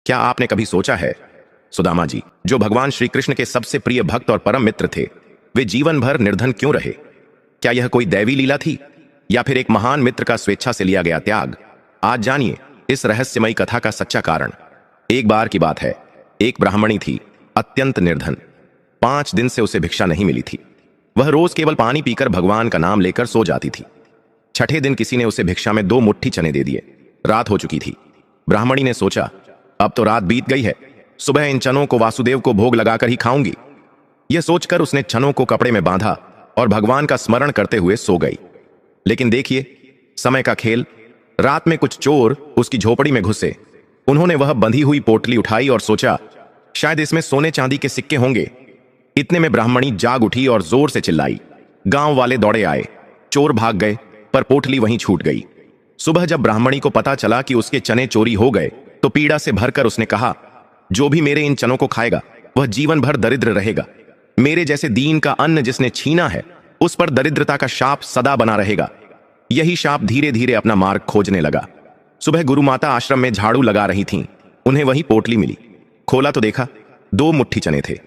क्या आपने कभी सोचा है, सुदामा जी, जो भगवान श्री कृष्ण के सबसे प्रिय भक्त और परम मित्र थे, वे जीवन भर निर्धन क्यों रहे? क्या यह कोई दैवी लीला थी या फिर एक महान मित्र का स्वेच्छा से लिया गया त्याग? आज जानिए इस रहस्यमयी कथा का सच्चा कारण। एक बार की बात है, एक ब्राह्मणी थी, अत्यंत निर्धन। 5 दिन से उसे भिक्षा नहीं मिली थी। वह रोज केवल पानी पीकर भगवान का नाम लेकर सो जाती थी। छठे दिन किसी ने उसे भिक्षा में 2 मुट्ठी चने दे दिए। रात हो चुकी थी। ब्राह्मणी ने सोचा, अब तो रात बीत गई है, सुबह इन चनों को वासुदेव को भोग लगाकर ही खाऊंगी। यह सोचकर उसने चनों को कपड़े में बांधा और भगवान का स्मरण करते हुए सो गई। लेकिन देखिए समय का खेल। रात में कुछ चोर उसकी झोपड़ी में घुसे। उन्होंने वह बंधी हुई पोटली उठाई और सोचा, शायद इसमें सोने चांदी के सिक्के होंगे। इतने में ब्राह्मणी जाग उठी और जोर से चिल्लाई। गांव वाले दौड़े आए। चोर भाग गए, पर पोटली वहीं छूट गई। सुबह जब ब्राह्मणी को पता चला कि उसके चने चोरी हो गए, तो पीड़ा से भरकर उसने कहा, जो भी मेरे इन चनों को खाएगा वह जीवन भर दरिद्र रहेगा। मेरे जैसे दीन का अन्न जिसने छीना है, उस पर दरिद्रता का शाप सदा बना रहेगा। यही शाप धीरे धीरे अपना मार्ग खोजने लगा। सुबह गुरु माता आश्रम में झाड़ू लगा रही थीं। उन्हें वही पोटली मिली। खोला तो देखा 2 मुट्ठी चने थे।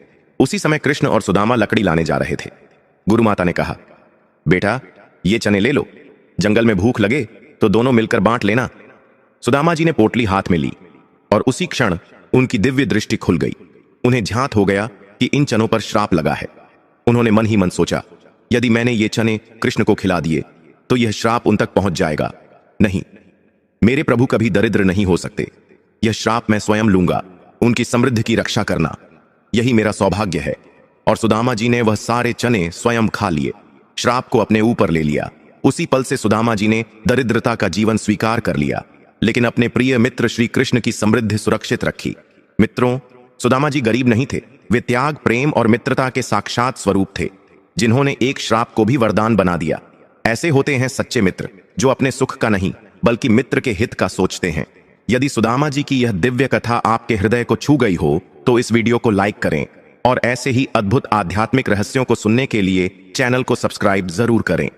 उसी समय कृष्ण और सुदामा लकड़ी लाने जा रहे थे। गुरु माता ने कहा, बेटा ये चने ले लो, जंगल में भूख लगे तो दोनों मिलकर बांट लेना। सुदामा जी ने पोटली हाथ में ली और उसी क्षण उनकी दिव्य दृष्टि खुल गई। उन्हें ध्यात हो गया कि इन चनों पर श्राप लगा है। उन्होंने मन ही मन सोचा, यदि मैंने ये चने कृष्ण को खिला दिए तो यह श्राप उन तक पहुंच जाएगा। नहीं, मेरे प्रभु कभी दरिद्र नहीं हो सकते। यह श्राप मैं स्वयं लूंगा। उनकी समृद्धि की रक्षा करना, यही मेरा सौभाग्य है। और सुदामा जी ने वह सारे चने स्वयं खा लिए, श्राप को अपने ऊपर ले लिया। उसी पल से सुदामा जी ने दरिद्रता का जीवन स्वीकार कर लिया, लेकिन अपने प्रिय मित्र श्री कृष्ण की समृद्धि सुरक्षित रखी। मित्रों, सुदामा जी गरीब नहीं थे। वे त्याग, प्रेम और मित्रता के साक्षात स्वरूप थे, जिन्होंने एक श्राप को भी वरदान बना दिया। ऐसे होते हैं सच्चे मित्र, जो अपने सुख का नहीं बल्कि मित्र के हित का सोचते हैं। यदि सुदामा जी की यह दिव्य कथा आपके हृदय को छू गई हो तो इस वीडियो को लाइक करें और ऐसे ही अद्भुत आध्यात्मिक रहस्यों को सुनने के लिए चैनल को सब्सक्राइब जरूर करें।